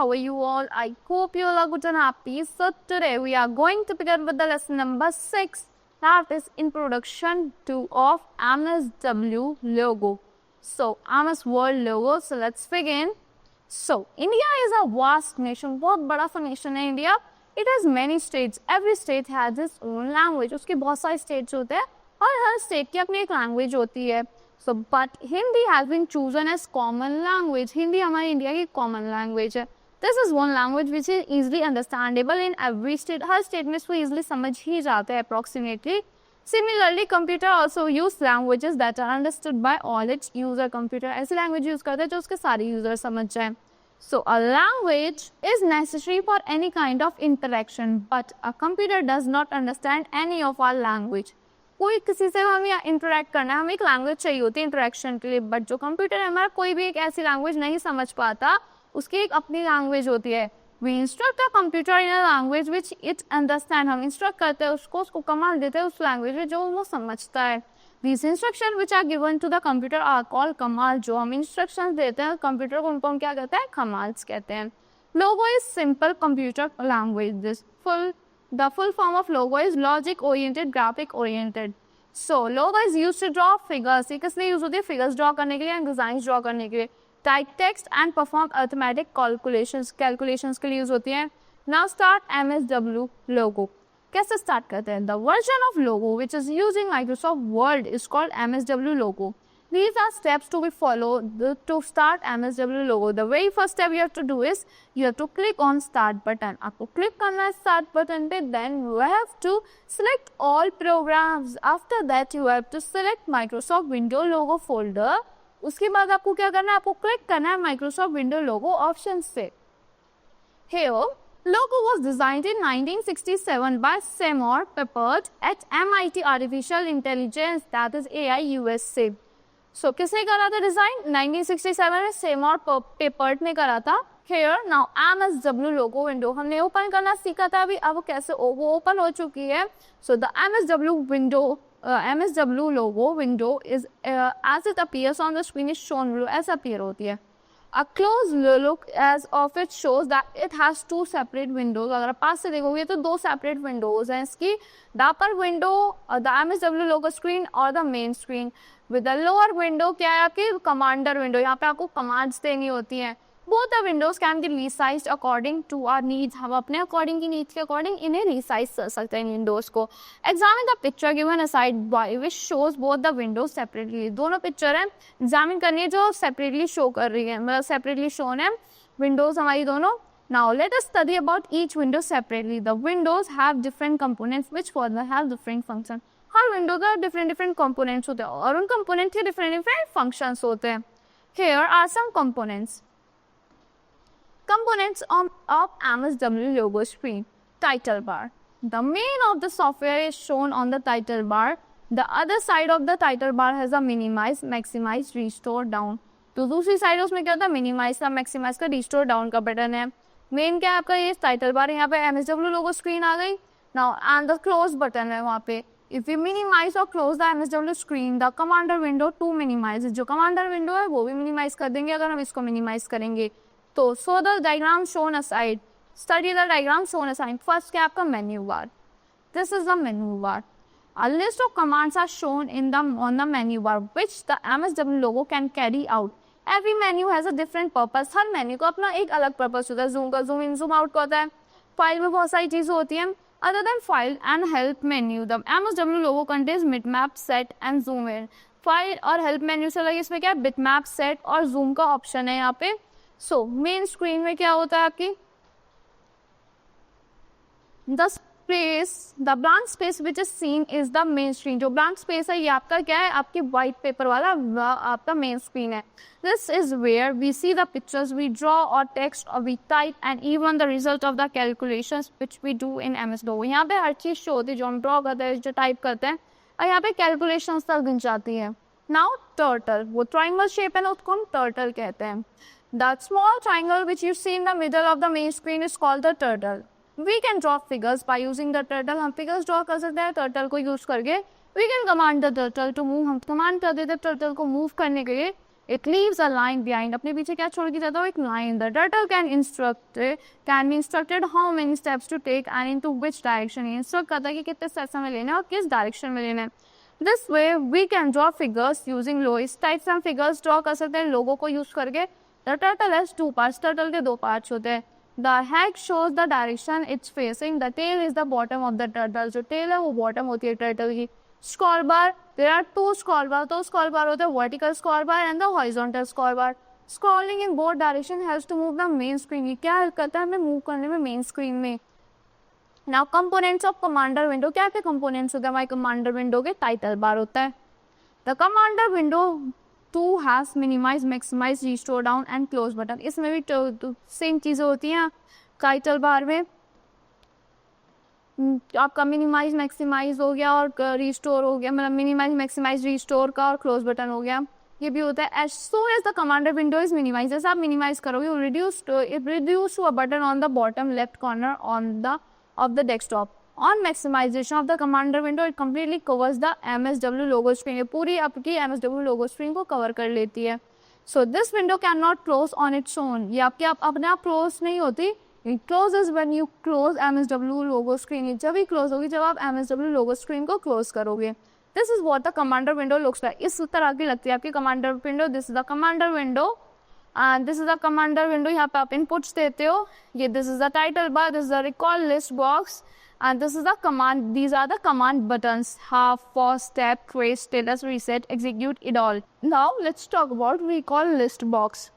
how are you all? I hope you all are good and happy. So today we are going to begin with the lesson number 6, that is introduction to of Mswlogo. So MS World Logo. So let's begin. So India is a vast nation, बहुत बड़ा सा nation है India. It has many states. Every state has its own language. उसके बहुत सारे states होते हैं और हर state की अपनी एक language होती है. So, but Hindi has been chosen as common language. Hindi हमारे इंडिया की common language है. This is one language which is easily understandable in every state. Her state में इसको easily समझ ही जाते हैं approximately. Similarly, computer also use languages that are understood by all its user. Computer ऐसी language use करता है जो उसके सारे user समझ जाएं. So, a language is necessary for any kind of interaction, but a computer does not understand any of our language. कोई किसी से हमें इंटरेक्ट करना है, हमें एक लैंग्वेज चाहिए होती है इंटरेक्शन के लिए, बट जो कंप्यूटर है हमारा कोई भी एक ऐसी लैंग्वेज नहीं समझ पाता, उसकी एक अपनी लैंग्वेज होती है. We instruct the computer in a language which it understand. हम इंस्ट्रक्ट करते हैं उसको कमांड देते हैं उस लैंग्वेज में जो वो समझता है. These instruction which are given to the computer are called command. जो हम इंस्ट्रक्शन देते हैं कंप्यूटर को उनको हम क्या कहते हैं, कमांड्स कहते हैं. लोगो is simple computer language. The full form of logo is logic oriented, graphic oriented. So logo is used to draw figures. ये किस लिए यूज होती है, फिगर्स ड्रॉ करने के लिए एंड डिजाइंस ड्रॉ करने के लिए. Type text and perform arithmetic calculations के लिए यूज होती है. नाउ स्टार्ट MSW लोगो. कैसे स्टार्ट करते हैं? The version of logo which is using Microsoft word is called MSW logo. These are steps to be followed to start MSW logo. The very first step you have to do is you have to click on start button. आपको click करना है start button पे. Then you have to select all programs. After that you have to select Microsoft Windows logo folder. उसके बाद आपको क्या करना है, आपको click करना है Microsoft Windows logo option से. Here logo was designed in 1967 by Seymour Papert at MIT Artificial Intelligence, that is AI USA. So, किसने करा था डिजाइन? 1967 में सेमोर पेपर्ट ने करा था. Here now MSW logo window हमने ओपन करना सीखा था अभी. अब कैसे वो ओपन हो चुकी है. So the MSW logo window is as it appears on the screen is shown below. ऐसा appear होती है. A close look as of it shows that it has two separate windows. अगर आप पास से देखोगे तो दो separate windows हैं इसकी. The upper window, the MSW logo screen और the main screen. With the lower window क्या है आपकी commander window. यहाँ पे आपको commands देनी होती हैं. Both the windows can be resized according to our needs. हम अपने according की needs के according इन्हें resize कर सकते हैं windows को. Examine the picture given aside by which shows both the windows separately. दोनों picture हैं, examine करनी है जो separately show कर रही है, मतलब separately shown है windows हमारी दोनों. Now let us study about each window separately. The windows have different components which further have different functions. Her window का डिफरेंट कंपोनेंट्स होते हैं और उन कंपोनेंट्स के डिफरेंट फंक्शंस होते हैं. Here are some components. Components of MSW logo screen. Title bar. The main of the software is shown on the title bar. The other side of the title bar has a minimize, maximize, restore, down. तो दूसरी side उसमें क्या होता है, minimise का, maximise का, restore down का button है. मेन क्या है आपका ये टाइटल बार. यहाँ पे MSW लोगो स्क्रीन आ गई. Now and the close button है वहाँ पे. If we minimize or close the MSW screen, the commander window to minimize. जो commander window है वो भी minimize कर देंगे अगर हम इसको minimize करेंगे. तो so the diagram shown aside. Study the diagram shown aside. First क्या आपका menu bar. This is the menu bar. A list of commands are shown on the menu bar which the MSW logo can carry out. Every menu has a different purpose. Her menu को अपना एक अलग purpose होता है. Zoom का zoom in, zoom out का होता है. File में बहुत सारी चीजें होती हैं. Other than file and help menu, the MSW logo contains bitmap, set and zoom in. File और help menu से लगे इसमें क्या है, bitmap, set और zoom का ऑप्शन है यहाँ पे. So main screen में क्या होता है आपकी, the blank space which is seen is the main screen. जो blank space है ये आपका क्या है, आपकी white paper वाला आपका main screen है. This is where we see the pictures we draw or text or we type and even the result of the calculations which we do in MS Logo. यहाँ पे हर चीज show होती है जो हम ड्रॉ करते हैं, जो टाइप करते हैं, और यहाँ पे कैलकुलेशंस तक गिन जाती है. Now turtle, वो triangle shape है ना, उसको हम turtle कहते हैं. The small triangle which you see in the middle of the main screen is called the turtle. We can draw figures by using the turtle. हम figures draw कर सकते हैं turtle को use करके. We can command the turtle to move. हम command कर देते हैं turtle को move करने के लिए. It leaves a line behind. अपने पीछे क्या छोड़ के जाता है? एक line. The turtle can be instructed how many steps to take and into which direction. Instruct करता है कि कितने steps हमें लेने हैं और किस direction में लेने हैं. This way we can draw figures using logo. इस type से हम figures draw कर सकते हैं logo को use करके. The turtle has two parts. Turtle के दो parts होते हैं. The head shows the direction it's facing. The tail is the bottom of the turtle. जो tail है वो bottom होती है turtle की. Scroll bar, there are two scroll bar. तो scroll bar होता है vertical scroll bar and the horizontal scroll bar. Scrolling in both direction helps to move the main screen. ये क्या help करता है हमें move करने में main screen में. Now components of commander window. क्या क्या components होते हैं हमारे commander window के? Title bar होता है. The commander window 2 has minimize, maximize, restore down and close button. इसमें भी same चीज़ें होती हैं title bar में. आपका मिनिमाइज मैक्सिमाइज हो गया और रिस्टोर हो गया, मतलब मिनिमाइज मैक्सिमाइज रिस्टोर का और क्लोज बटन हो गया, ये भी होता है. As so as the commander window is minimise, जैसे आप मिनिमाइज करोगे reduce to a button on the bottom left corner on the of the desktop. On maximisation of the commander window it completely covers the MSW logo screen. ये पूरी आपकी MSW logo screen को cover कर लेती है. So this window can not close on its own. ये आपके अपने आप क्लोज नहीं होती. It closes when you close MSW logo screen. जब ही close होगी जब आप MSW logo screen को close करोगे. This is what the commander window looks like. इस तरह की लगती है आपकी commander window. This is the commander window and this is the commander window. यहाँ पे आप inputs देते हो. ये this is the title bar. This is the recall list box and this is the command. These are the command buttons. Half, pause, step, trace, status, reset, execute, it all. Now let's talk about recall list box.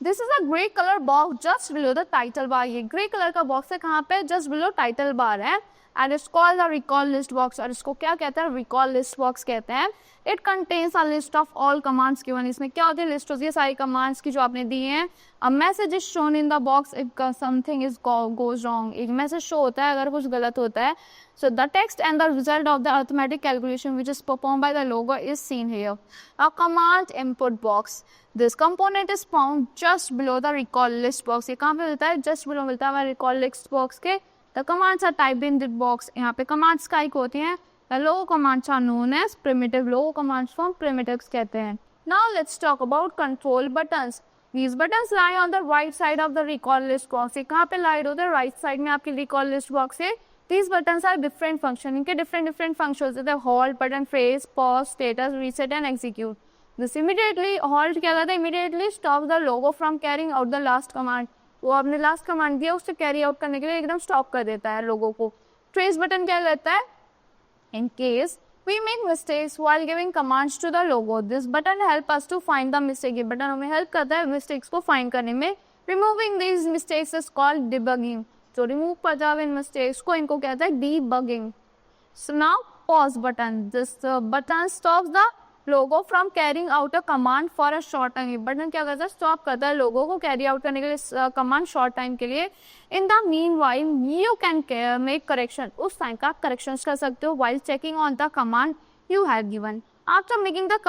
This is a grey color box just below the title bar. ये grey color का box है कहाँ पे? Just below title bar है. And it's called the recall list box. और इसको क्या कहते हैं? Recall list box कहते हैं. It contains a list of all commands given. इसमें क्या होती है? लिस्ट होती है सारी commands की जो आपने दी हैं. A message is shown in the box if something is goes wrong. एक message show होता है अगर कुछ गलत होता है. So the text and the result of the arithmetic calculation which is performed by the logo is seen here. A command input box. This component is found just below the recall list box. ये कहाँ पे मिलता है? Just below मिलता है हमारे recall list box के. The commands are typed in this box. यहाँ पे commands का होती हैं. The logo commands are known as primitive. Logo commands from primitives कहते हैं. Now let's talk about control buttons. These buttons lie on the right side of the recall list box. ये कहाँ पे lie होते हैं? Right side में आपकी recall list box है. These buttons are different function. इनके different functions होते हैं. Halt button, phrase, pause, status, reset and execute. This immediately halt क्या करता है? Immediately stops the logo from carrying out the last command. वो आपने last command दिया उससे carry out करने के लिए एकदम stop कर देता है logo को. Trace button क्या करता है? In case we make mistakes while giving commands to the logo, this button help us to find the mistake. ये button हमें help करता है mistakes को find करने में. Removing these mistakes is called debugging. तो remove करता है इन mistakes को, इनको कहता है debugging. So now pause button. This button stops the logo from carrying out a command for a short time. ये button क्या करता है? Stop करता है logo को carry out करने के लिए command short time के लिए. In the meanwhile, you can make correction. उस time का आप corrections कर सकते हो while checking on the command you have given. After making the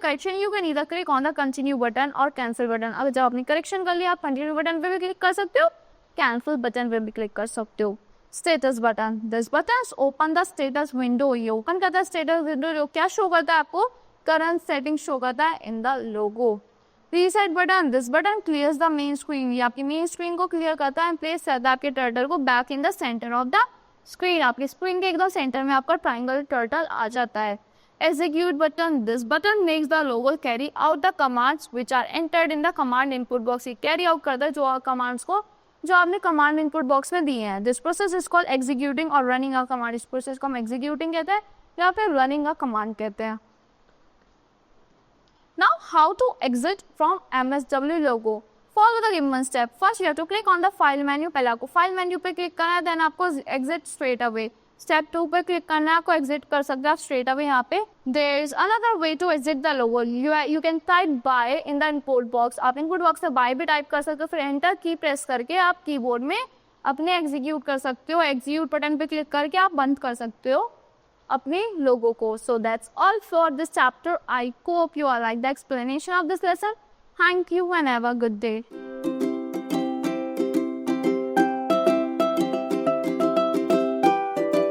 correction, you can either click on the continue button or cancel button. अगर जब आपने correction कर लिया आप continue button पे भी click कर सकते हो, cancel button पे भी click कर सकते हो. Status button. This buttons open the status window. ये open करता है status window जो क्या show करता है आपको? Current setting show करता है in the logo. Reset button. This button clears the main screen. ये आपकी main screen को clear करता है and place करता है आपके turtle को back in the center of the screen. आपके screen के एकदम center में आपका triangle turtle आ जाता है. Execute button. This button makes the logo carry out the commands which are entered in the command input box. ये carry out करता है जो commands को जो आपने कमांड इनपुट बॉक्स में दिए हैं. This process is called executing और रनिंग अ कमांड. इस प्रोसेस को हम एग्जीक्यूटिंग कहते हैं या फिर रनिंग अ कमांड कहते हैं. Now how to exit from MSW logo. Follow the given step. First you have to click on the file menu. पहले आपको फाइल मेन्यू पे क्लिक करना है, देन आपको एग्जिट स्ट्रेट अवे. स्टेप 2 पे click करना है, आपको एग्जिट कर सकते हैं आप स्ट्रेट अवे. यहाँ पे there is another way to exit the logo. You can type bye in the input box. आप इनपुट बॉक्स से बाय भी टाइप कर सकते हो, फिर एंटर की प्रेस करके आप कीबोर्ड में अपने एग्जीक्यूट कर सकते हो. एग्जीक्यूट बटन पे क्लिक करके आप बंद कर सकते हो अपने लोगो को. So that's all for this chapter. I hope you are like the explanation of this lesson. Thank you and have a good day.